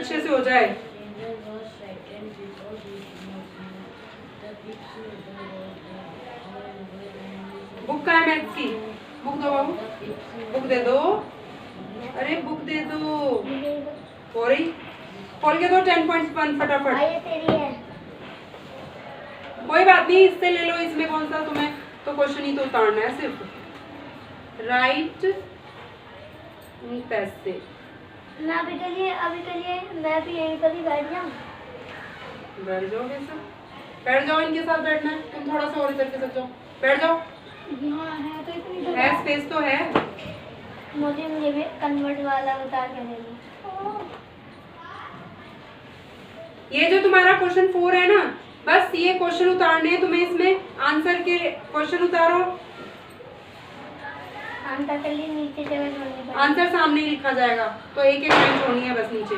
अच्छे से हो जाए। बुक कहाँ है मैथ्स की? बुक दो बाबू, बुक दे दो। अरे बुक दे दो। हो रही, खोल के दो 10.1 फटाफट। कोई बात नहीं, इससे ले लो, इसमें कौन सा तुम्हें तो क्वेश्चन ही तो उतारना है सिर्फ। राइट पैसे। मैं भी मैं भी यहीं पर ही बैठ जाऊं। बैठ जाओ कैसे? बैठ जाओ, इनके साथ बैठना है। तुम थोड़ा सा और इधर के साथ जाओ, बैठ जाओ। हाँ है तो इतनी है, स्पेस तो है। मुझे भी कन्वर्ट वाला बता के दे दो। ये जो तुम्हारा क्वेश्चन 4 है ना, बस ये क्वेश्चन उतारने हैं तुम्हें। इसमें आंसर के क्वेश्चन उतारो। आंसर के लिए नीचे जगह छोड़नी पड़ेगी। आंसर सामने ही लिखा जाएगा, तो एक एक लाइन छोड़नी है बस नीचे।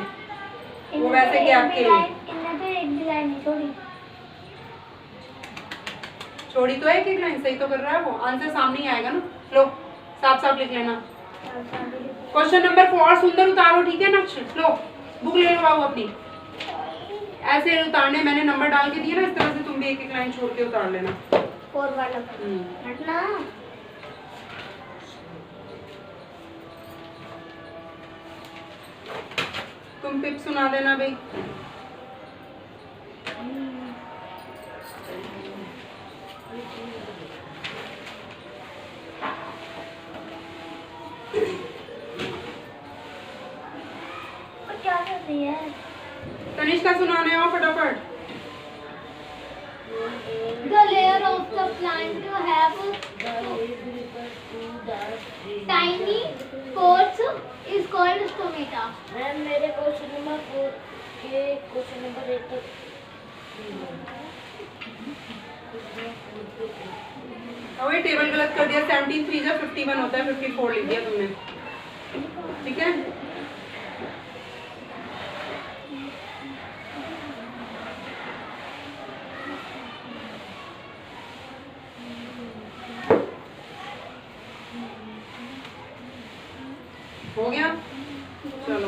वो वैसे क्या आपके इनने तो एक भी लाइन नहीं छोड़ी। छोड़ी तो है एक एक लाइन, सही तो कर रहा है वो। आंसर सामने ही आएगा ना। लो साफ साफ लिख लेना। क्वेश्चन नंबर 4 सुंदर उतारो, ठीक है ना? लो बुक ले लो बाबू अपनी। ऐसे उतारने, मैंने नंबर डाल के दिए ना, इस तरह से तुम भी एक एक लाइन छोड़ के उतार लेना। 4 वाला हटना। तुम पिप सुना देना भाई। क्या कर रही है? तनिष्का सुनाने आओ फटाफट। The layer of the plant have tiny pores is called stomata. Ma'am मेरे क्वेश्चन नंबर 4 के क्वेश्चन नंबर 1 तक। और ये टेबल गलत कर दिया। 17 3 जा 51 होता है, 54 लिख दिया तुमने, ठीक है? हो गया, चलो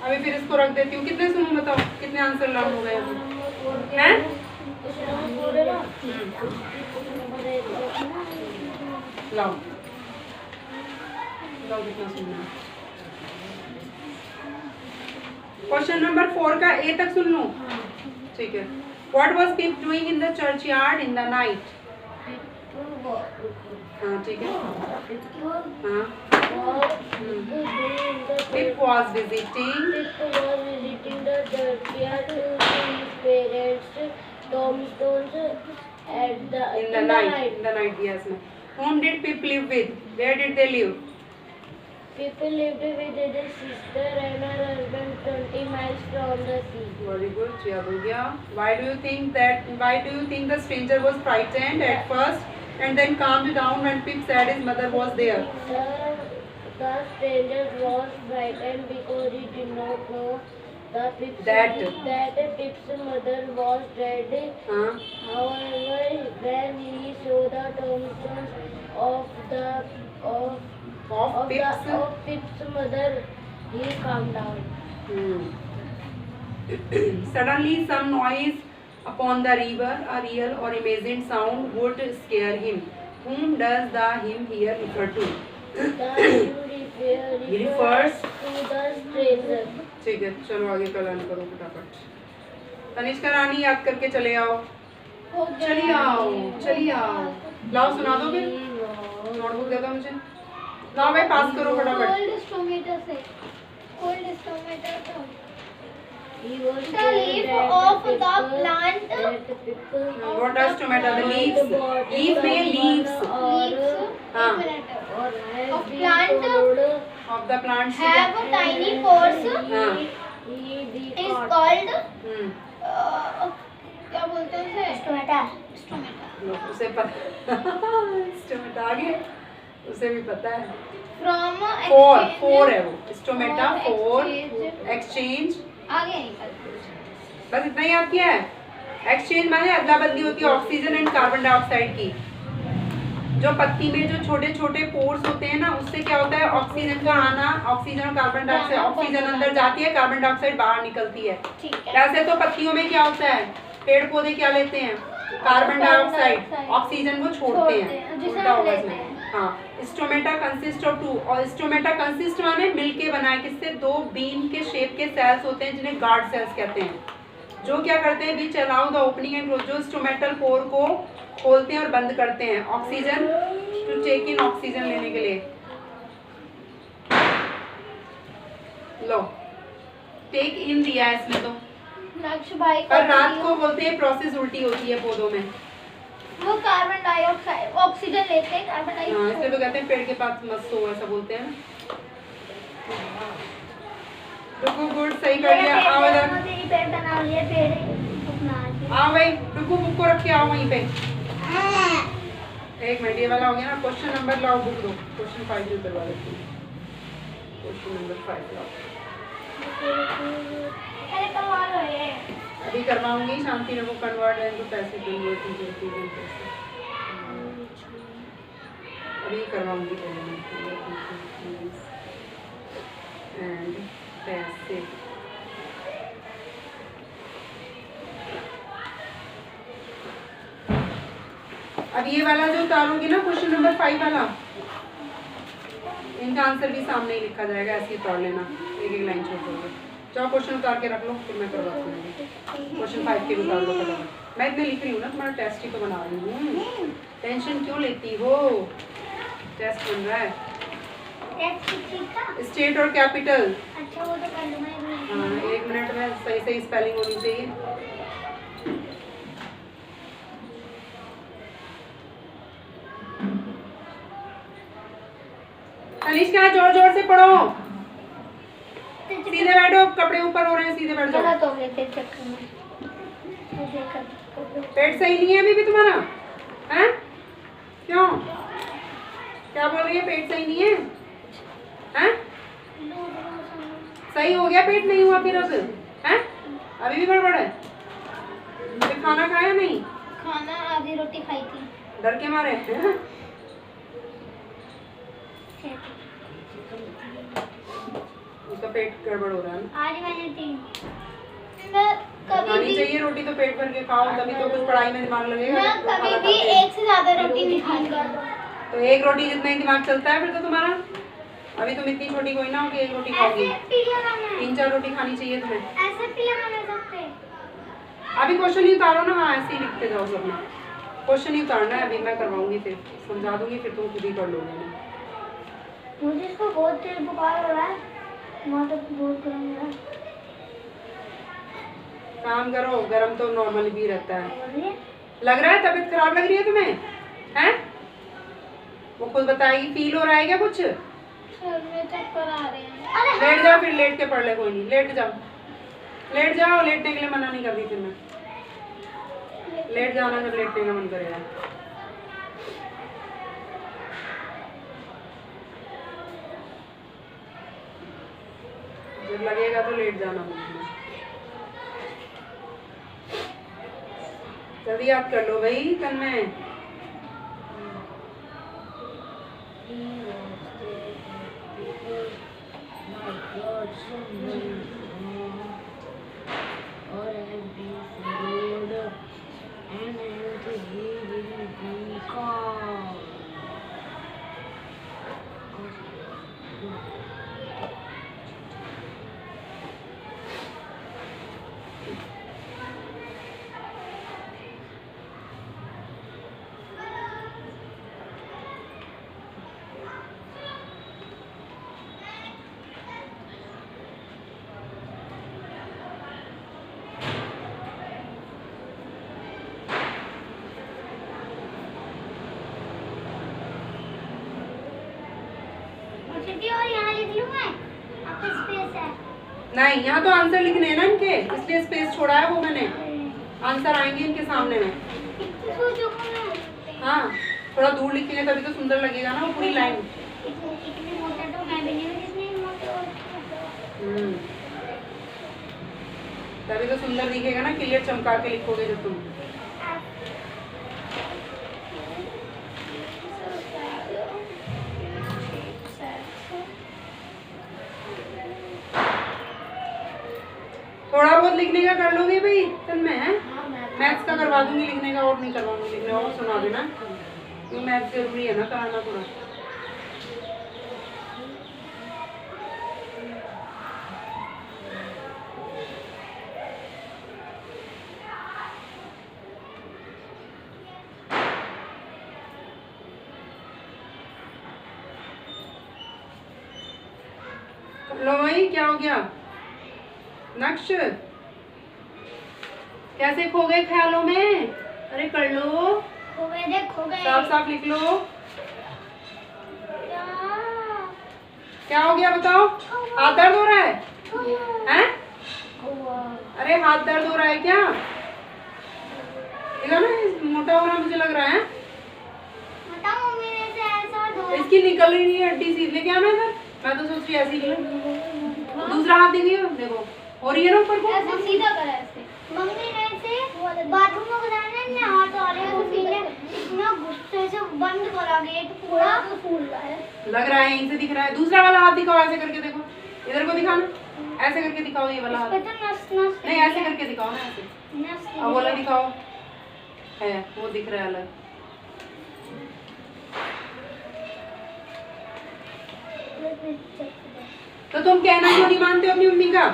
अभी फिर इसको रख देती हूँ। कितने सुनूं बताओ, कितने आंसर लर्न हो गए हैं? लाओ लाओ कितना सुनना है। क्वेश्चन नंबर 4 का ए तक सुन लूं, ठीक है? What was Pip doing in the churchyard in the night? हाँ ठीक है, हाँ। Pip was visiting the churchyard to see his parents' tombstones at the in the night, yes ma'am. Whom did Pip live with? Where did they live? People lived with their sister and her husband 20 miles from the sea. Very good, याद हो गया। Why do you think the stranger was frightened at first and then calmed down when Pip said his mother was there? The stranger was frightened because he did not know that Pip's mother was dead. However, when he saw the tombstones of Pip's mother, he calmed down. Suddenly, some noise upon the river, a real or imagined sound, would scare him. Whom does the hymn here refer to? The hymn refers to the stranger. ठीक है, चलो आगे का learn करो फटाफट। तनिष्का रानी याद करके चले आओ। चलिए आओ। लाओ सुना दो फिर। नोटबुक दे दो मुझे। लाओ भाई, पास करो फटाफट। Cold stomata से। Cold stomata तो। He was The leaf of the plant. What does tomato? The leaves. Leaf में leaves. हाँ। Of plant Of the plant. have tiny pores. हाँ। Is called. क्या बोलते हैं उसे? Stomata. उसे पता। स्टोमेटा आगे उसे भी पता है। From फोर है वो। स्टोमेटा 4 एक्सचेंज आगे निकल। बस इतना ही याद किया है। एक्सचेंज माने अदला बदली होती है ऑक्सीजन एंड कार्बन डाइऑक्साइड की। जो पत्ती में जो छोटे छोटे पोर्स होते हैं ना, उससे क्या होता है, ऑक्सीजन का आना, ऑक्सीजन और कार्बन डाइऑक्साइड, ऑक्सीजन अंदर जाती है, कार्बन डाइऑक्साइड बाहर निकलती है। ठीक है। वैसे तो पत्तियों में क्या होता है, पेड़ पौधे क्या लेते हैं, कार्बन डाइऑक्साइड, ऑक्सीजन को छोड़ते हैं, उल्टा होगा इसमें। हाँ, स्टोमेटा कंसिस्ट ऑफ 2, और स्टोमेटा कंसिस्ट माने मिलके बनाए किससे, 2 बीन के शेप के सेल्स होते हैं जिन्हें गार्ड सेल्स कहते हैं, जो क्या करते हैं, which allow the opening and close, जो स्टोमेटल पोर को खोलते हैं और बंद करते हैं oxygen to take in, oxygen लेने के लिए। लो टेक इन दिया है इसमें तो, लक्ष्य भाई पर रात को बोलते हैं प्रोसेस उल्टी होती है पौधों में। वो कार्बन डाइऑक्साइड ऑक्सीजन लेते हैं, कार्बन हाँ, डाइऑक्साइड। इसलिए तो कहते हैं पेड़ के पास मत सो, ऐसा बोलते हैं। रुको, गुड, सही कर लिया। आओ इधर, मेरी पेड़ बना लिया, पेड़ अपना आओ भाई, रुको, बुक को रख के आओ वहीं पे। एक मिनट, ये वाला हो गया ना। क्वेश्चन नंबर लाओ, बुक दो, क्वेश्चन 5 जो करवा देती हूँ। क्वेश्चन नंबर 5 लाओ। अरे कमाल हो ये। अभी करवाऊंगी, शांति रखो। कन्वर्ट इनटू पैसे कन्वर्ट अभी करवाऊंगी पहले मैं। एंड पैसे, अब ये वाला जो उतारूंगी ना, क्वेश्चन नंबर 5 वाला, इनका आंसर भी सामने ही लिखा जाएगा, ऐसे ही उतार लेना, एक एक लाइन छोड़ दोगे। जाओ क्वेश्चन उतार के रख लो, फिर मैं करवाती हूँ। क्वेश्चन 5 के उतार लो फटाफट। मैं इतने लिख रही हूँ ना, तुम्हारा टेस्ट ही तो बना रही हूँ, टेंशन क्यों लेती हो, टेस्ट बन रहा है। स्टेट और कैपिटल, अच्छा वो तो कर लूँगा। हाँ, 1 मिनट में सही सही स्पेलिंग होनी चाहिए। तनिष्का जोर जोर से पढ़ो, सीधे बैठो, कपड़े ऊपर हो रहे हैं, सीधे बैठ जाओ। चलो तो लेते चक्कर में पेट सही नहीं है अभी भी तुम्हारा, हैं? क्यों, क्या बोल रही है, पेट सही नहीं है, हैं? सही हो गया पेट, नहीं हुआ फिर अब, हैं? अभी भी गड़बड़ है? फिर खाना खाया नहीं? खाना आधी रोटी खाई थी। डर के मारे हैं? उसका पेट गड़बड़ हो रहा है ना? आज मैंने 3 मैं कभी खानी भी चाहिए रोटी, तो पेट भर के खाओ, तभी तो कुछ पढ़ाई में दिमाग लगेगा। मैं जब तो कभी खाना भी खाते हैं। 1 से ज्यादा रोटी नहीं खाती। तो 1 रोटी जितना ही दिमाग चलता है फिर तो तुम्हारा। अभी तुम इतनी छोटी कोई ना हो कि 1 रोटी खाओगी, ऐसे पीला खाना है, 3-4 रोटी खानी चाहिए तुम्हें। ऐसे पीला खाना सकते। अभी क्वेश्चन ही उतारो ना, हाँ ऐसे ही लिखते जाओ सब में, क्वेश्चन ही उतारना है। अभी मैं करवाऊंगी, फिर समझा दूंगी, फिर तुम खुद ही कर लोगे। मुझे इसको बहुत तेज बुखार हो रहा है, माथा बहुत गर्म हो रहा है। काम करो, गर्म तो नॉर्मल भी रहता है। बोलिए लग रहा है तबीयत खराब लग रही है तुम्हें, हैं? वो खुद बताएगी, फील हो रहा है क्या कुछ? सर में चक्कर आ रहे हैं। अरे लेट जाओ, फिर लेट के पढ़ ले, कोई नहीं, लेट जाओ, लेट जाओ। लेटने के लिए मना नहीं कर रही फिर मैं, लेट जाना जब लेटने का मन करेगा। जब लगेगा तो लेट जाना मुझे। जल्दी याद कर लो भाई, कल में छुट्टी और यहाँ लिख लूँ मैं, आपका स्पेस है। नहीं, यहाँ तो आंसर लिखने हैं ना इनके, इसलिए स्पेस छोड़ा है वो मैंने। आंसर आएंगे इनके सामने में। हाँ, थोड़ा दूर लिखेंगे तभी तो सुंदर लगेगा ना वो पूरी लाइन। इतने मोटा तो मैं भी नहीं हूँ जितने मोटे। तभी तो सुंदर दिखेगा ना, क्लियर चमका के लिखोगे जब तुम। थोड़ा बहुत लिखने का कर लोगे भाई तन में है। हाँ मैथ्स का करवा दूंगी लिखने का, और नहीं करवाऊंगी लिखने और सुना देना, क्योंकि मैथ्स जरूरी है ना कराना थोड़ा। लो भाई क्या हो गया? नक्श कैसे खो गए ख्यालों में? अरे कर लो, खो गए, देख खो गए। साफ साफ लिख लो। क्या? क्या हो गया बताओ? हाथ दर्द हो रहा है? हैं? अरे हाथ दर्द हो रहा है क्या? देखो ना मोटा हो रहा मुझे लग रहा है। बताओ मम्मी ने से ऐसा दो। इसकी निकल रही नहीं है हड्डी सीध लेके आना इधर। मैं तो सोच रही ऐसी निकले। दूसरा हाथ देखिए, देखो हो रही है ना ऊपर को। ऐसे सीधा कर ऐसे। मम्मी ने से बाथरूम में गया ना हाथ आ रहे हैं, तो सीधे इतना गुस्से से बंद करा गेट पूरा, तो फूल रहा है। लग रहा है यहीं से दिख रहा है। दूसरा वाला हाथ दिखाओ, ऐसे करके देखो, इधर को दिखाना, ऐसे करके दिखाओ ये वाला हाथ। इस पे तो नस नस नहीं ऐसे करके दिखाओ ना, ऐसे। नस अब वाला दिखाओ, है वो दिख रहा है अलग। तो तुम कहना क्यों नहीं मानते हो अपनी मम्मी का?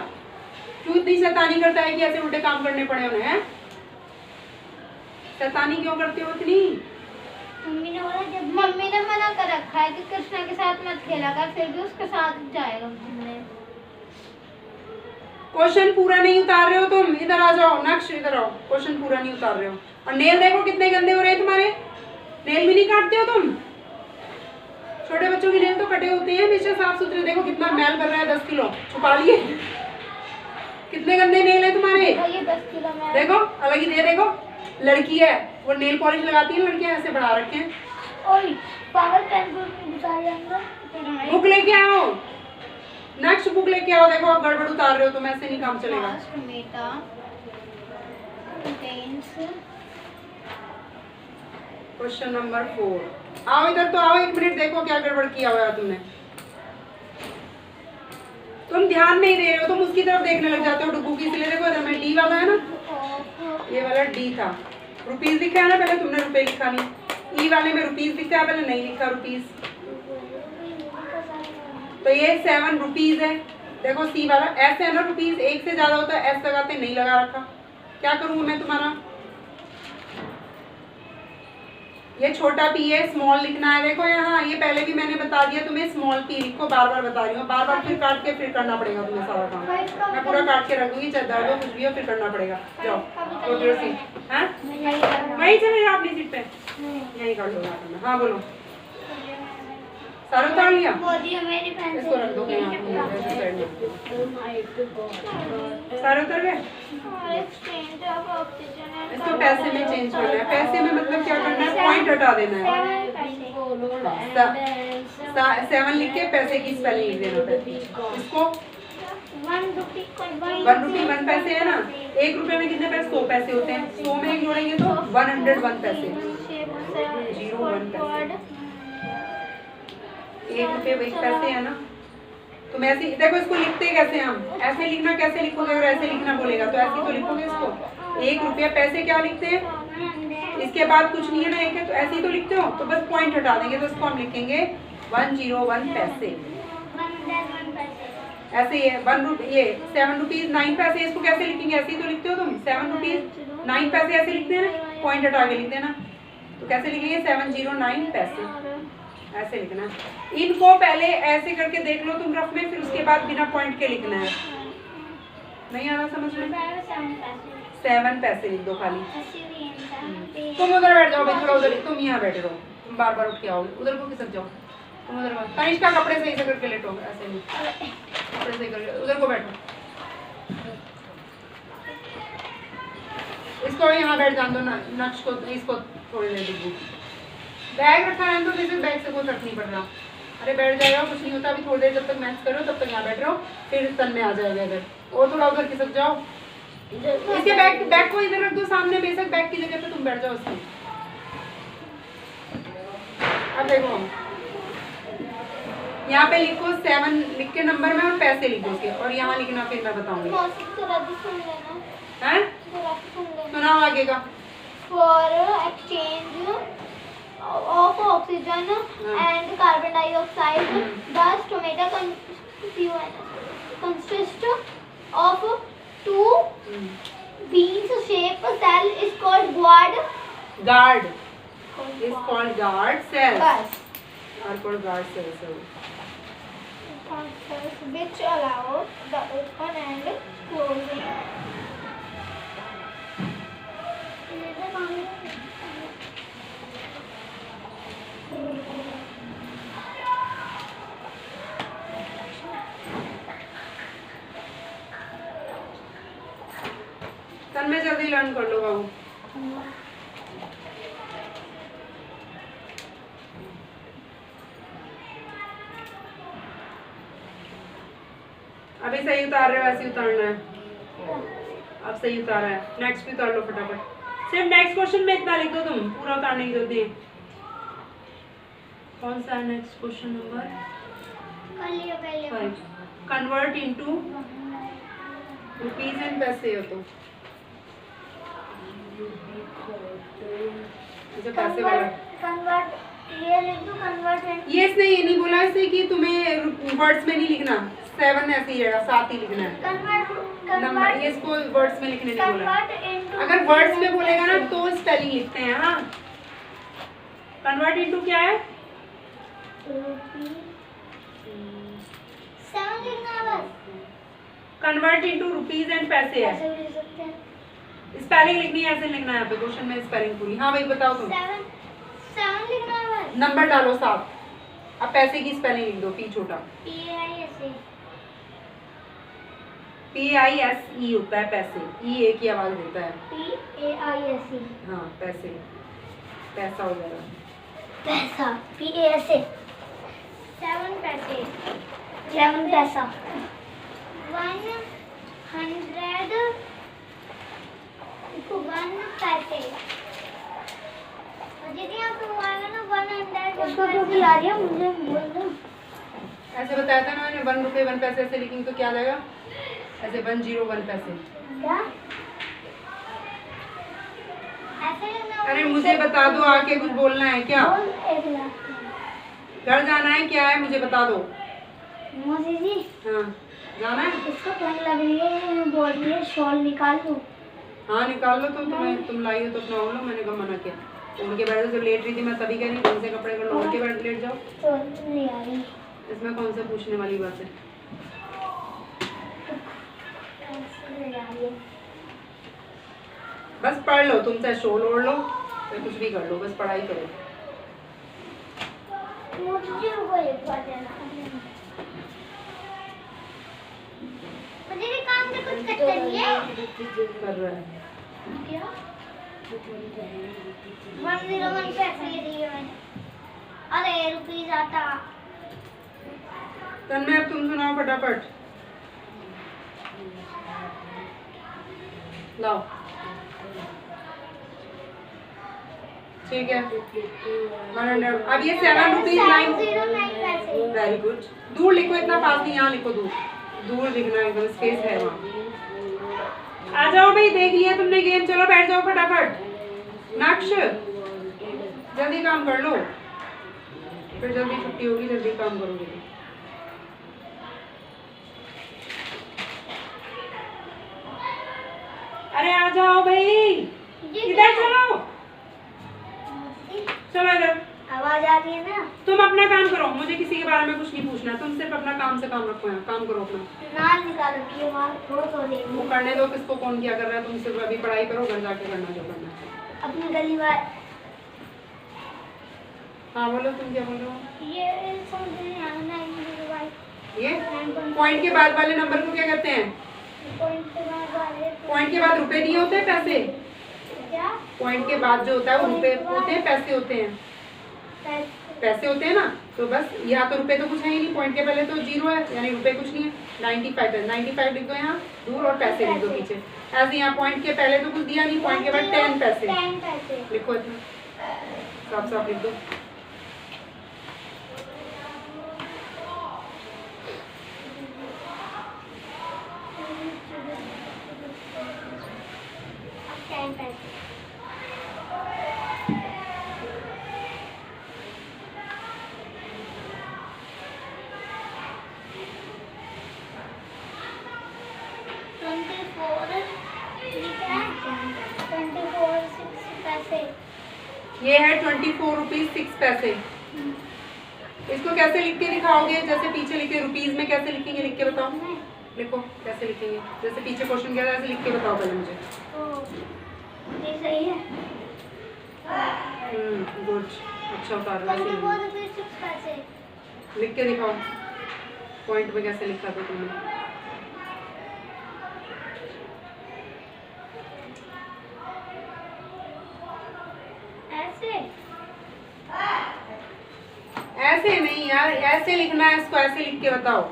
क्यों इतनी शैतानी करता है कि ऐसे उल्टे काम करने पड़े उन्हें? हैं? शैतानी क्यों करते हो इतनी? मम्मी ने बोला जब मम्मी ने मना कर रखा है कि कृष्णा के साथ मत खेला कर, फिर भी उसके साथ जाएगा घूमने। क्वेश्चन पूरा नहीं उतार रहे हो तुम, इधर आ जाओ। नक्श इधर आओ, क्वेश्चन पूरा नहीं उतार रहे हो। और नेल देखो कितने गंदे हो रहे हैं तुम्हारे। नेल भी नहीं काटते हो तुम? छोटे बच्चों के नेल तो कटे होते हैं हमेशा साफ सुथरे। देखो कितना मैल कर रहा है, 10 किलो छुपा लिए। कितने गंदे नेल है तुम्हारे। ये 10 किलो में देखो अलग ही दे, देखो लड़की है वो नेल पॉलिश लगाती है, लड़कियां ऐसे बढ़ा रखे हैं। ओए पावर पेन को घुसा जाएगा। बुक लेके आओ, नेक्स्ट बुक लेके आओ। देखो आप गड़बड़ उतार रहे हो तुम, ऐसे नहीं काम चलेगा। Meta contains question number 4। आओ इधर तो आओ, 1 मिनट देखो क्या गड़बड़ किया हुआ है तुमने। तुम ध्यान नहीं दे रहे हो, तुम उसकी तरफ देखने लग जाते हो डुगू की। इसलिए देखो इधर में डी वाला है ना, ये वाला डी था। रुपीस लिखा है ना, पहले तुमने रुपए लिखा नहीं। ई वाले में रुपीस लिखा है, पहले नहीं लिखा रुपीस। तो ये 7 रुपीस है। देखो सी वाला एस है ना, रुपीस 1 से ज्यादा होता है एस लगाते, नहीं लगा रखा। क्या करूँ मैं तुम्हारा? ये छोटा पी है, स्मॉल लिखना है। देखो यहाँ ये पहले भी मैंने बता दिया तुम्हें, स्मॉल पी लिखो। बार बार बता रही हूँ, बार बार फिर काट के फिर करना पड़ेगा तुम्हें सारा काम। मैं पूरा काट के रख दूंगी, चाहे दर्द हो कुछ भी हो, फिर करना पड़ेगा। जाओ तो सीट है वही चले जाओ अपनी सीट पे, यही कर लो। हाँ बोलो, सारा उतार लिया? मोदी मेरी पेन इसको रख दो कहीं, सारे उतर गए। इसको पैसे में चेंज करना है। पैसे में मतलब क्या करना है, पॉइंट हटा देना है। 7 लिख के पैसे की स्पेलिंग लिख देना है। इसको 1 रुपी 1 रुपी 1 पैसे है ना। 1 रुपए में कितने पैसे? 100 पैसे होते हैं। 100 में 1 जोड़ेंगे तो 101 पैसे। 01 पैसे। 1 रुपये 1 पैसे है ना। तुम ऐसे देखो, इसको लिखते कैसे हम? ऐसे लिखना, कैसे लिखोगे? अगर ऐसे लिखना बोलेगा तो ऐसे तो लिखोगे इसको। 1 रुपया पैसे क्या लिखते हैं? इसके बाद कुछ नहीं है ना, एक है तो ऐसे ही तो लिखते हो। तो बस पॉइंट हटा देंगे, तो इसको हम लिखेंगे 101 पैसे। ऐसे ही है 1 रुपये, ये 7 रुपीज 9 पैसे। इसको कैसे लिखेंगे? ऐसे ही तो लिखते हो तुम। 7 रुपीज 9 पैसे ऐसे लिखते हैं ना, पॉइंट हटा के लिख देना। तो कैसे लिखेंगे? 709 पैसे, ऐसे लिखना। इनको पहले ऐसे करके देख लो तुम रफ में, फिर उसके बाद बिना पॉइंट के लिखना है। नहीं आ रहा समझ में? 7 पैसे लिख दो खाली। तुम उधर बैठ जाओ भाई, थोड़ा उधर। तुम यहाँ बैठे रहो, तुम बार बार उठ के आओगे। उधर को खिसक जाओ तुम, उधर को। तनिष्का कपड़े सही से करके लेटो, ऐसे नहीं, कपड़े सही करके उधर को बैठो। इसको यहाँ बैठ जान दो ना, नक्श को, इसको थोड़ी देर डिब्बू। बैग रखा है तो जैसे बैग से कोई फर्क नहीं पड़ रहा। अरे बैठ जाएगा, कुछ नहीं होता। अभी थोड़ी देर जब तक मैथ्स करो तब तक यहाँ बैठ रहो, फिर तन में आ जाएगा इधर। और थोड़ा उधर खिसक जाओ। इसके बैग को इधर रख दो सामने, बेशक बैग की जगह पे तुम बैठ जाओ उसकी। अब देखो यहाँ पे लिखो 7 लिख के नंबर में और पैसे लिखो उसके, और यहाँ लिखना फिर मैं बताऊंगी। मौसी थोड़ा भी सुन लेना, हैं? थोड़ा भी सुन लेना। सुनाओ आगे का। For exchange of oxygen and carbon dioxide, thus tomato consists of two bean-shaped cell is called gourd. Guard is called guard cells. Bus. Are called guard cells. Which allow the open and closing. तन में जल्दी learn कर लो बाबू। अभी सही उतार रहे हो, वैसे उतारना है। अब सही उतारा है, नेक्स्ट भी उतार लो फटाफट। सिर्फ नेक्स्ट क्वेश्चन में इतना लिख दो, तुम पूरा उतारने की जरूरत नहीं है। कौन सा है next question number 5? Convert into rupees and पैसे हो तो पैसे वाला कन्वर्ट ये लिख दो, कन्वर्ट। ये इसने ये नहीं बोला इसे कि तुम्हें वर्ड्स में नहीं लिखना, 7 ऐसे ही रहेगा, 7 ही लिखना है नंबर, ये इसको वर्ड्स में लिखने नहीं बोला। अगर वर्ड्स में बोलेगा ना तो स्पेलिंग लिखते हैं। हाँ, कन्वर्ट इनटू क्या है? 7 लिखना है बस। कन्वर्ट इनटू रुपीज एंड पैसे है। ऐसे भी लिख सकते हैं। स्पेलिंग लिखनी है, ऐसे लिखना है यहाँ पे क्वेश्चन में स्पेलिंग पूरी। हाँ भाई बताओ तुम। 7 लिखना है बस। नंबर डालो 7। अब पैसे की स्पेलिंग लिख दो, पी छोटा। PAISE होता है पैसे, ई ए की आवाज देता है। PAISE। हाँ पैसे, पैसा हो जाएगा। पैसा PASA। 7 पैसे, 7 पैसा। 100 इसको 1 पैसे। और यदि आपको आएगा ना 100 उसको क्यों खिला रही है मुझे बोल दो। ऐसे बताया था ना मैंने, 1 रुपए 1 पैसे ऐसे लिखेंगे तो क्या आ जाएगा? ऐसे 101 पैसे। क्या? ऐसे लिखना। अरे मुझे बता दो, आके कुछ बोलना है क्या? बोल 1 लाख। घर जाना है, क्या है मुझे बता दो। मौसी जी हाँ जाना है। इसको ठंड लग रही है, बोल रही है शॉल निकाल दो। हाँ निकाल लो, तो तुम लाई हो तो अपना ओढ़ लो, मैंने कब मना किया? ओढ़ के बैठ जाओ, जब लेट रही थी मैं तभी कह रही कौन से कपड़े कर लो, ओढ़ के बैठ लेट जाओ। तो नहीं आ रही। इसमें कौन सा पूछने वाली बात है? बस पढ़ लो, तुम चाहे शोल ओढ़ लो या कुछ भी कर लो, बस पढ़ाई करो। मुझे वो एक बात है ना, मुझे भी काम से कुछ करते नहीं है। कर रहा है क्या? 101 पैसे दिए मैंने। अरे रुपीज आता। तन्मय अब तुम सुनाओ फटाफट, लाओ। ठीक है 100। अब ये 7 रुपीज 9 पैसे। Very good. दूर लिखो, इतना पास नहीं, यहाँ लिखो, दूर दूर लिखना, एकदम स्पेस है वहाँ। आ जाओ भाई, देख लिया तुमने गेम, चलो बैठ जाओ फटाफट। नक्श जल्दी काम कर लो, फिर जल्दी छुट्टी होगी, जल्दी काम करोगे। अरे आ जाओ भाई, इधर चलो, चलो इधर। आवाज आ रही है ना? तुम अपना काम करो, मुझे किसी के बारे में कुछ नहीं पूछना, तुम सिर्फ अपना काम से काम रखो, यहाँ काम करो अपना। नाल निकालो कि वहाँ बहुत हो रही है। वो करने दो, किसको कौन क्या कर रहा है, तुम सिर्फ अभी पढ़ाई करो, घर जाके करना जो करना है। अपनी गली वाले। हाँ बोलो, तुम क्या बोल रहे हो? ये समझ नहीं आ रहा है। ये पॉइंट के बाद वाले नंबर को क्या कहते हैं? पॉइंट के बाद रुपए दिए होते हैं, पैसे। क्या? पॉइंट के बाद जो होता है वो रुपए होते हैं, पैसे होते हैं, पैसे होते हैं ना। तो बस यहाँ तो रुपए तो कुछ है ही नहीं, पॉइंट के पहले तो 0 है, यानी रुपए कुछ नहीं है। 95 है, 95 लिख दो यहाँ दूर, और पैसे लिख दो पीछे। ऐसे यहाँ पॉइंट के पहले तो कुछ दिया नहीं, पॉइंट के बाद 10 पैसे लिखो, इतना साफ साफ लिख दो। ये है 24 रुपीज 6 पैसे। इसको कैसे लिख के दिखाओगे? जैसे पीछे लिखे रुपीज में कैसे लिखेंगे, लिख के बताओ। लिखो कैसे लिखेंगे, जैसे पीछे क्वेश्चन क्या था ऐसे लिख के बताओ पहले मुझे। ये सही है। गुड, अच्छा उतार रहा है। 24 रुपीज 6 पैसे। लिख के दिखाओ पॉइंट में कैसे लिखा था तुमने। ऐसे ऐसे नहीं यार, ऐसे लिखना है इसको, ऐसे लिख के बताओ।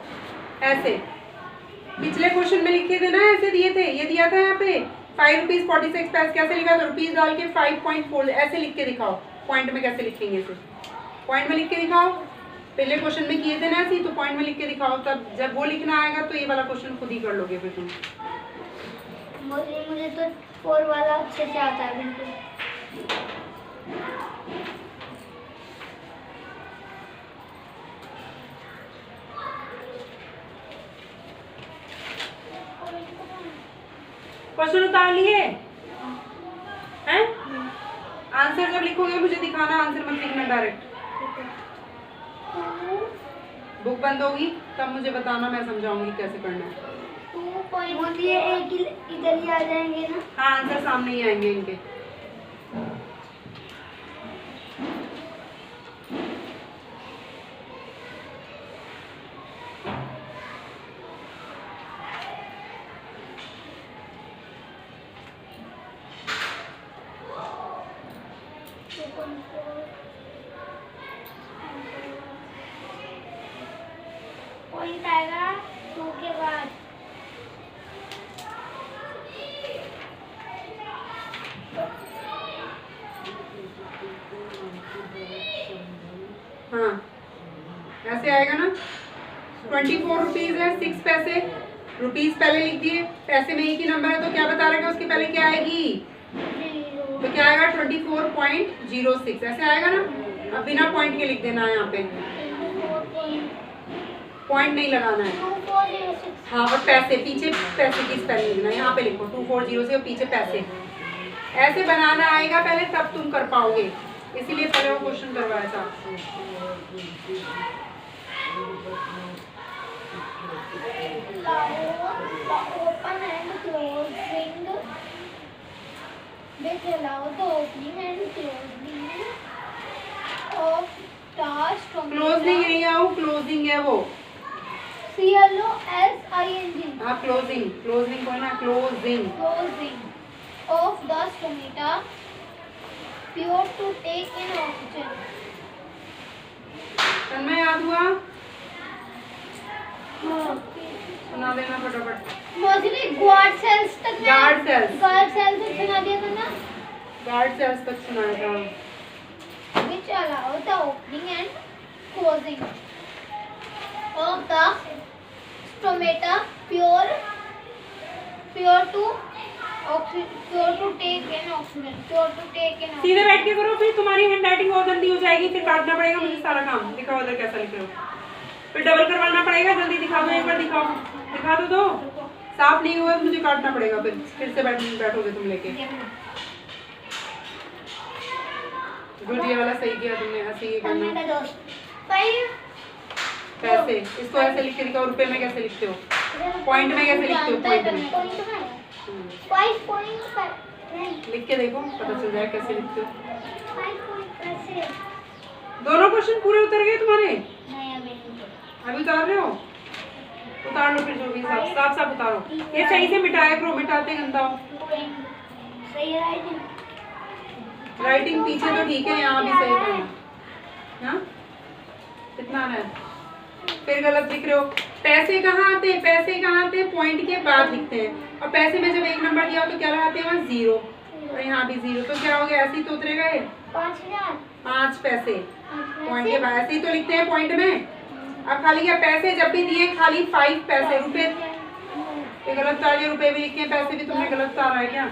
ऐसे पिछले क्वेश्चन में लिखे थे ना, ऐसे दिए थे, ये दिया था यहाँ पे 5 रुपीज 46 पैसे। कैसे लिखा था? रुपीज डाल के 5.4 ऐसे लिख के दिखाओ। पॉइंट में कैसे लिखेंगे इसे? पॉइंट में लिख के दिखाओ। पहले क्वेश्चन में किए थे ना ऐसे, तो पॉइंट में लिख के दिखाओ। तब जब वो लिखना आएगा तो ये वाला क्वेश्चन खुद ही कर लोगे फिर तुम। मुझे तो 4 वाला अच्छे से आता है बिल्कुल। क्वेश्चन उतार लिए हैं? आंसर जब लिखोगे मुझे दिखाना, आंसर मत लिखना डायरेक्ट। बुक बंद होगी तब मुझे बताना, मैं समझाऊंगी कैसे करना है। 2.1 ये एक इधर ही आ जाएंगे ना? हाँ, आंसर सामने ही आएंगे इनके। पॉइंट आएगा 2 के बाद। हाँ ऐसे आएगा ना। 24 रुपीज है 6 पैसे। रुपीज पहले लिख दिए, पैसे में एक ही नंबर है तो क्या बता रहा है उसके पहले क्या आएगी? तो क्या आएगा? 24.06 ऐसे आएगा ना। अब बिना पॉइंट के लिख देना है यहाँ पे, पॉइंट नहीं लगाना है। 2406। हाँ, और पैसे पीछे पैसे की स्पेलिंग लिखना है, यहाँ पे लिखो 240 से और पीछे पैसे। ऐसे बनाना आएगा पहले तब तुम कर पाओगे, इसीलिए पहले वो क्वेश्चन करवाया था। Open and closing. Which allow the opening and closing of tasks from closing नहीं है वो, क्लोजिंग है वो। CLOSING. हाँ क्लोजिंग, क्लोजिंग को ना closing. Closing of the stomata pure to take in oxygen. तन्मय याद हुआ? सुना देना फटाफट। मोस्टली गार्ड सेल्स तक गार्ड सेल्स, गार्ड सेल्स तक सुना दिया था ना। गार्ड सेल्स तक सुनाया था। Which allow the opening and closing of the stomata pure to take in oxygen. सीधे बैठ के करो, फिर तुम्हारी हैंडराइटिंग बहुत गंदी हो जाएगी, फिर काटना पड़ेगा मुझे सारा काम। दिखाओ उधर कैसा लिख रहे हो, फिर डबल करवाना पड़ेगा। जल्दी दिखा दो, एक बार दिखाओ, दिखा तो दो। साफ नहीं हुआ तो मुझे काटना पड़ेगा, फिर से बैठोगे तुम लेके। गुड, ये वाला सही किया तुमने। ऐसे ही करना। 5 पैसे, इसको ऐसे लिख के दिखाओ। रुपए में कैसे लिखते हो? पॉइंट में कैसे लिखते हो? पॉइंट में 5.5 लिख के देखो, पता चल जाए कैसे लिखते हो। 5.5 दोनों क्वेश्चन पूरे उतर गए तुम्हारे? नहीं अभी अभी उतार रहे हो? उतार लो फिर, जो भी साफ साफ उतारो। ये सही से मिटाया करो, मिटाते गंदा हो। सही है राइटिंग पीछे तो ठीक है, यहाँ भी सही करना। हाँ कितना है? फिर गलत लिख रहे हो। पैसे कहाँ आते हैं? पैसे कहाँ आते हैं? पॉइंट के बाद लिखते हैं। और पैसे में जब एक नंबर दिया हो तो क्या लगाते हैं? वहाँ 0, और यहाँ भी 0, तो क्या हो गया? ऐसे ही तो उतरेगा ये। 5000 5 पैसे पॉइंट के बाद ऐसे ही तो लिखते हैं पॉइंट में। अब खाली क्या पैसे जब भी दिए खाली 5 पैसे। रुपए ये गलत उतार दिया, रुपए भी लिखे हैं, पैसे भी तुमने गलत उतारा है क्या?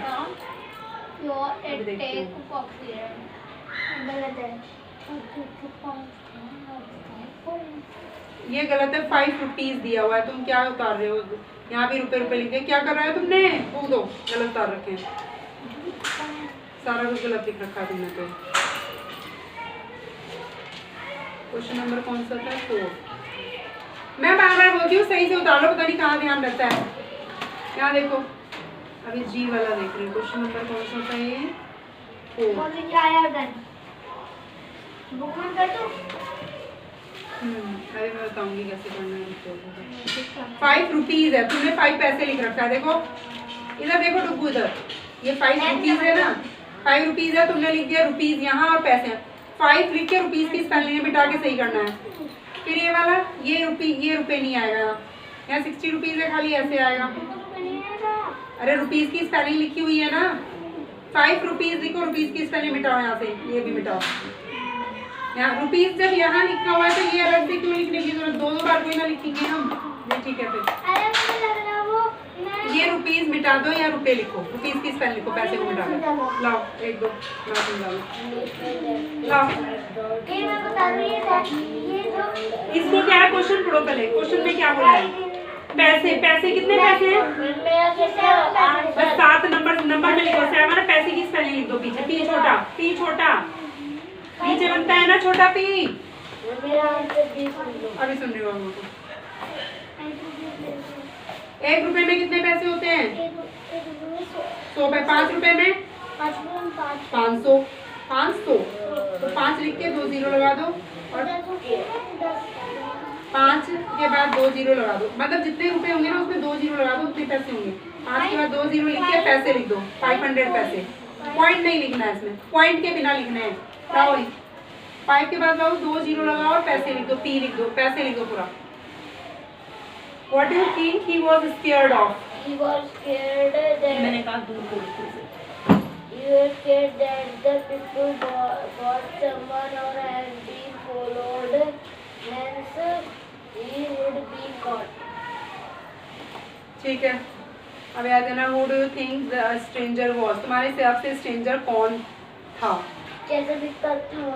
ये गलत है, 5 रुपीज दिया हुआ है, तुम क्या उतार रहे हो? यहाँ भी रुपए रुपए लिखे, क्या कर रहा है तुमने? वो दो गलत उतार रखे हैं, सारा कुछ गलत लिख रखा है तुमने तो। क्वेश्चन नंबर कौन सा था? 4। मैं बार बार बोलती हूँ सही से उतार लो, पता नहीं कहाँ ध्यान रहता है। यहाँ देखो, अभी जी वाला देख रही हूँ। क्वेश्चन नंबर कौन सा था ये? 4। अरे मैं बताऊंगी कैसे करना है। 5 रुपीज है, तुमने 5 पैसे लिख रखा है। देखो इधर देखो डुगू, इधर ये 5 रुपीज है ना, 5 रुपीज है, तुमने लिख दिया रुपीज यहाँ और पैसे हैं। 5 लिख के रुपीज की स्पेलिंग मिटा के सही करना है। फिर ये वाला ये रुपए नहीं आएगा यहाँ 60 रुपीज है, खाली ऐसे आएगा। अरे रुपीज की स्पेलिंग लिखी हुई है ना, 5 रुपीज लिखो, रुपीज की स्पेलिंग मिटाओ यहाँ से, ये भी मिटाओ। यहाँ रुपीज जब यहाँ लिखा हुआ है तो ये अलग से क्यों लिखने की जरूरत? दो बार कोई ना लिखेंगे हम। ये ठीक है फिर ये रुपीज मिटा दो या रुपए लिखो, रुपीज की स्पेलिंग लिखो, पैसे को मिटा दो। लाओ 1 2 मैं समझा लो। लाओ इसको क्या है, क्वेश्चन पढ़ो पहले। क्वेश्चन में क्या बोला है? पैसे, पैसे कितने पैसे हैं? बस 7 नंबर में लिखो। 7 पैसे की स्पेलिंग लिख दो पीछे। पी छोटा, पी छोटा नीचे बनता है ना छोटा पी। अभी सुन रही हो हम लोग। 1 रुपए में कितने पैसे होते हैं? 100 पे। 5 रुपए में 500। 500 तो 5 लिख के 2 जीरो लगा दो और 5 के बाद 2 जीरो लगा दो। मतलब जितने रुपए होंगे ना उसमें 2 जीरो लगा दो, उतने पैसे होंगे। 5 के बाद 2 जीरो लिख के पैसे लिख दो। 500 पैसे। पॉइंट नहीं लिखना है इसमें, पॉइंट के बिना लिखना है। 5 के बाद लाओ 2 जीरो लगाओ और पैसे लिख दो। पी लिख दो, पैसे लिख दो पूरा। What do you think he was scared of? He was scared that मैंने कहा दूर को he was scared that the people got someone or had been followed, hence he would be caught. ठीक है, अब याद है ना। Who do you think the stranger was? तुम्हारे हिसाब से stranger कौन था? कैसे दिखता था?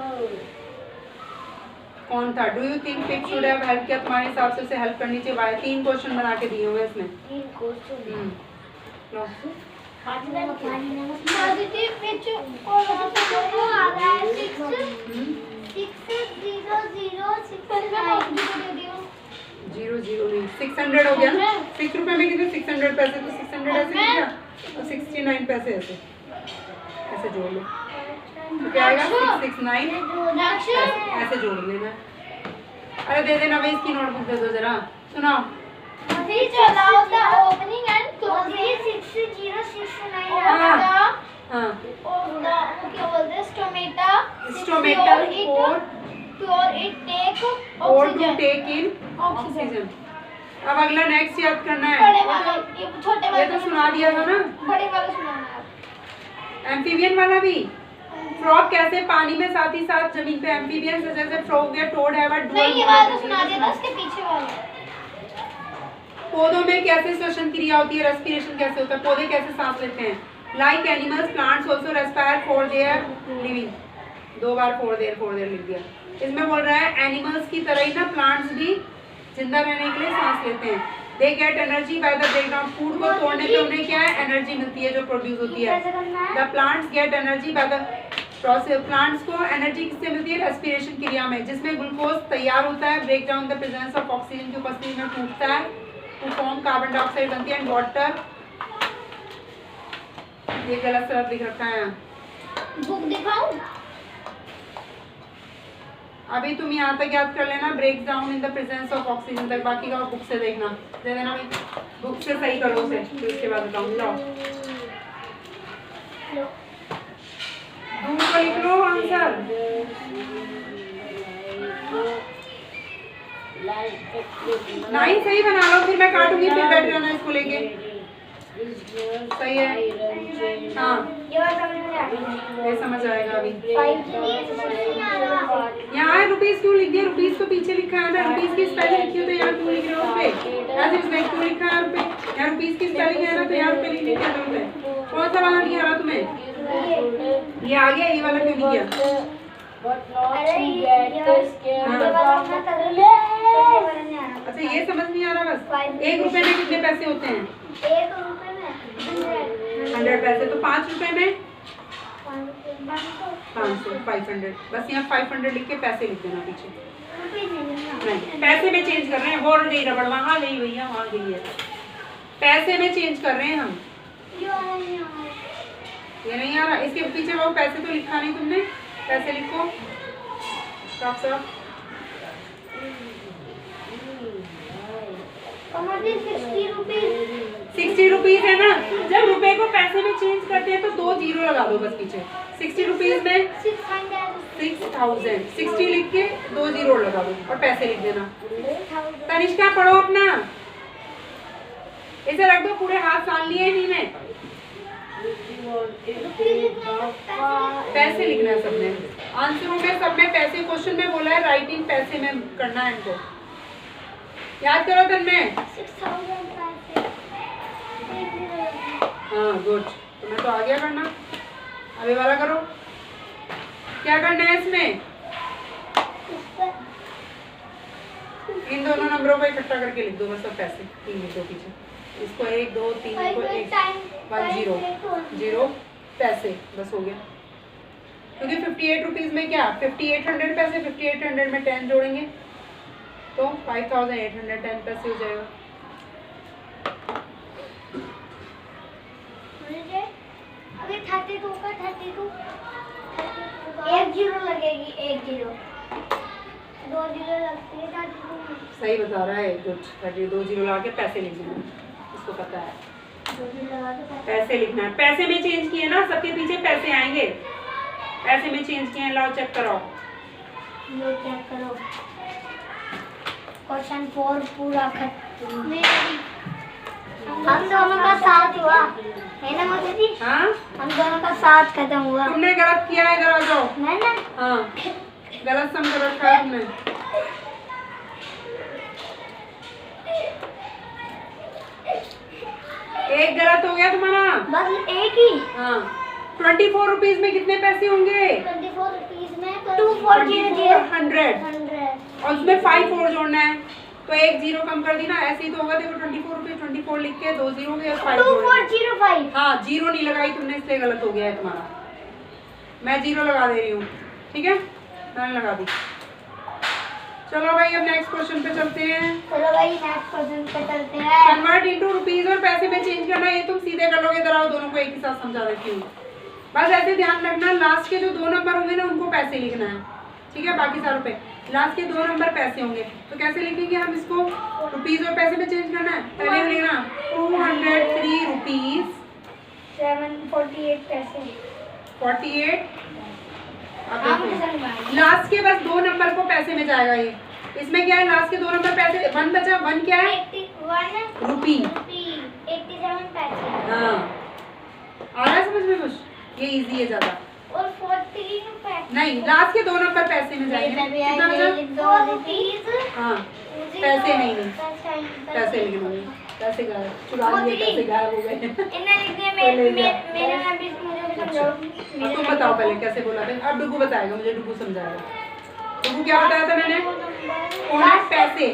कौन था? Do you think pig should have help किया? तुम्हारे हिसाब से उसे हेल्प करनी चाहिए। वाई 3 क्वेश्चन बना के दिए हुए इसमें। 3 क्वेश्चन। लो पॉजिटिव विच और वो आ रहा है 6 0 0 6 0 0 नहीं 600 हो गया ना। 6 रुपए में कितने? 600 पैसे, तो 600 ऐसे लिखा और 69 पैसे ऐसे ऐसे जोड़ लो तो क्या आएगा? 669 ऐसे जोड़ लेना। अरे दे देना भाई, इसकी नोटबुक दे दो जरा। सुनाओ। Please allow the opening and closing 6069 हाँ। क्या बोलते हैं? Stomata for it take or to oxygen. take in oxygen। अब अगला नेक्स्ट याद करना है। बड़े वाला, ये छोटे वाले ये तो सुना दिया था ना। बड़े वाला सुनाना है। एम्फीबियन वाला भी। फ्रॉग कैसे पानी में साथ ही साथ जमीन पे? एम्फीबियन से जैसे फ्रॉग या टोड है बट नहीं, ये वाला तो सुना दिया था, उसके पीछे वाला। पौधों में कैसे श्वसन क्रिया होती है? रेस्पिरेशन कैसे होता है? पौधे कैसे सांस लेते हैं? Like animals plants also respire for their living. 2 bar for their लिख दिया। इसमें बोल रहा है एनिमल्स की तरह ही ना प्लांट्स भी जिंदा रहने के लिए सांस लेते हैं। They get energy by the breakdown. Food को तोड़ने पे उन्हें क्या है? एनर्जी मिलती है जो प्रोड्यूस होती है। The plants get energy by the process. Plants को एनर्जी किससे मिलती है? रेस्पिरेशन क्रिया में, जिसमें ग्लूकोज तैयार होता है। Break down the presence of oxygen की उपस्थिति में टूटता है तो फॉर्म कार्बन डाइऑक्साइड बनती है एंड वाटर। ये गलत शब्द लिख रखा है। बुक दिखाऊं? अभी तुम यहाँ तक याद कर लेना, break down in the presence of oxygen तक। बाकी का बुक से देखना, दे देना भाई, बुक से सही कर लो उसे, फिर उसके बाद बताऊँ। जाओ दूर को लिख लो आंसर। 9 सही बना लो, फिर मैं काटूंगी, फिर बैठ जाना इसको लेके। सही है। हाँ ये समझ आएगा अभी। यहाँ रुपीज क्यों लिख दिया? रुपीज तो पीछे लिखा है ना। रुपीज की स्पेलिंग लिखी हो तो यहाँ क्यों लिख रहे हो रुपए? ऐसे उसमें क्यों लिखा है रुपए? यहाँ रुपीज की स्पेलिंग है ना, तो यहाँ रुपए लिखने की जरूरत है। कौन सा वाला नहीं आ रहा तुम्हें? ये आ गया, ये वाला क्यों नहीं किया? अच्छा ये समझ नहीं आ रहा बस। 1 रुपए में कितने पैसे होते हैं? 1 रुपए में 100 पैसे। तो 5 रुपए में 500 500 500, बस यहाँ 500 लिख के पैसे लिख देना पीछे। नहीं, पैसे में चेंज कर रहे हैं। और गई रबड़, वहाँ गई भैया, वहाँ गई है। पैसे में चेंज कर रहे हैं हम। ये नहीं आ रहा, इसके पीछे वो पैसे तो लिखा नहीं तुमने, पैसे लिखो साफ साफ। 60 रुपीज है ना, जब रुपए को पैसे में चेंज करते हैं तो 2 जीरो लगा दो बस पीछे। 60 रुपीज में 6000, 60 लिख के 2 जीरो लगा दो और पैसे लिख देना। तनिष्का पढ़ो अपना, इसे रख दो, पूरे हाथ सान लिए नहीं मैं। पैसे लिखना है सबने, आंसरों में सब में पैसे। क्वेश्चन में बोला है राइटिंग पैसे में करना है इनको, याद करो तन्मय। हाँ गुड, तुम्हें तो आ गया करना। अभी वाला करो, क्या करना है इसमें? इन दोनों नंबरों को इकट्ठा करके लिख दो बस, सब पैसे 3 लिख दो पीछे। इसको 1 2 3 को 1 1 0 पैसे, बस हो गया। क्योंकि 58 रुपीज में क्या 5800 पैसे, 5800 में 10 जोड़ेंगे तो 5810 पैसे हो जाएगा। अभी 32 का 32 1 जीरो लगेगी, 1 जीरो 2 जीरो लगती है 32। सही बता रहा है, गुड। 2 जीरो लगा के पैसे लिख देना, इसको पता है 2 जीरो लगा के पैसे लिखना है। पैसे में चेंज किए ना, सबके पीछे पैसे आएंगे। पैसे में चेंज किए, लाओ चेक कराओ। लो चेक करो, क्वेश्चन 4 पूरा खत्म। हम दोनों का साथ हुआ है ना मोदी जी? हाँ, हम दोनों का साथ खत्म हुआ। तुमने गलत किया है, इधर आ जाओ। मैंने हाँ, गलत सम कर रखा है तुमने। एक गलत हो गया तुम्हारा, बस एक ही। हाँ। 24 रुपीज में कितने पैसे होंगे? 24 रुपीस में 2400 और उसमें 5 और जोड़ना है, तो 1 जीरो कम कर दी ना, ऐसे ही तो होगा। देखो 24 रुपीज, 24 लिख के 2 जीरो के 5 2405। हाँ, जीरो नहीं लगाई तुमने, इसलिए गलत हो गया है तुम्हारा। मैं जीरो लगा दे रही हूँ, ठीक है, मैंने लगा दी। चलो भाई, अब नेक्स्ट क्वेश्चन पे चलते हैं। चलो भाई नेक्स्ट क्वेश्चन पे चलते हैं। कन्वर्ट इनटू रुपीज और पैसे में चेंज करना, ये तुम सीधे कर लोगे। इधर आओ, दोनों को एक ही साथ समझा देती हूँ। बस ऐसे ध्यान रखना, लास्ट के जो 2 नंबर होंगे ना उनको पैसे लिखना है, ठीक है। बाकी सारों पे लास्ट के 2 नंबर पैसे होंगे, तो कैसे लिखेंगे हम इसको? रुपीज और पैसे में चेंज करना है। पहले लिखना 203 रुपीज 748 पैसे 48। अब देखो लास्ट के बस 2 नंबर को पैसे में जाएगा ये। इसमें क्या है, लास्ट के 2 नंबर पैसे, 1 बचा। 1 क्या है? 81 रुपी। 87 पैसे। हाँ, आ रहा है समझ में कुछ? ये इजी है ज्यादा। और 14 पैसे नहीं, लास्ट के 2 नंबर पैसे में जाएंगे। कितना बचा? 2 रुपीस। हाँ, पैसे नहीं, पैसे लिखना है। पैसे गायब, चुरा लिए, पैसे गायब हो गए। इन्हें लिख दिया। मेरे नाम भी मुझे समझाओ। अब तुम बताओ पहले कैसे बोला था। अब डुगू बताएगा, मुझे डुगू समझाएगा। डुगू क्या बताया था मैंने? पैसे।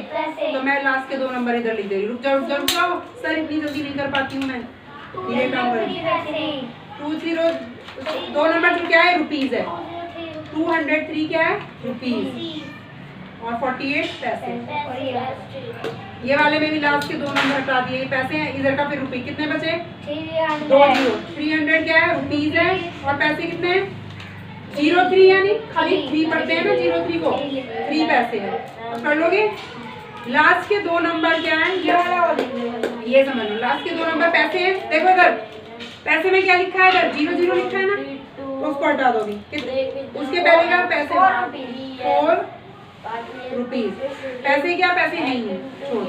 तो मैं लास्ट के 2 नंबर इधर लिख दे रही हूँ। रुक जाओ, रुक जाओ, रुक जाओ सर, इतनी जल्दी नहीं कर पाती हूँ मैं, ये काम कर। 2 नंबर जो क्या है, रुपीज है। 203 क्या है, रुपीज। और 48 पैसे। ये वाले में भी लास्ट के 2 नंबर हटा दिए, पैसे हैं। इधर का फिर रुपये कितने बचे? 2 जीरो। 300 क्या है, रुपीज है। और पैसे कितने हैं? 03, यानी खाली 3 पढ़ते हैं ना 03 को, 3 पैसे है। कर लोगे? लास्ट के 2 नंबर क्या है, ये समझ लो। लास्ट के 2 नंबर पैसे हैं। देखो इधर पैसे में क्या लिखा है, इधर 00 लिखा है ना, तो उसको हटा दोगी। उसके पहले का पैसे 4 रुपीज। पैसे क्या, पैसे नहीं है, छोड़।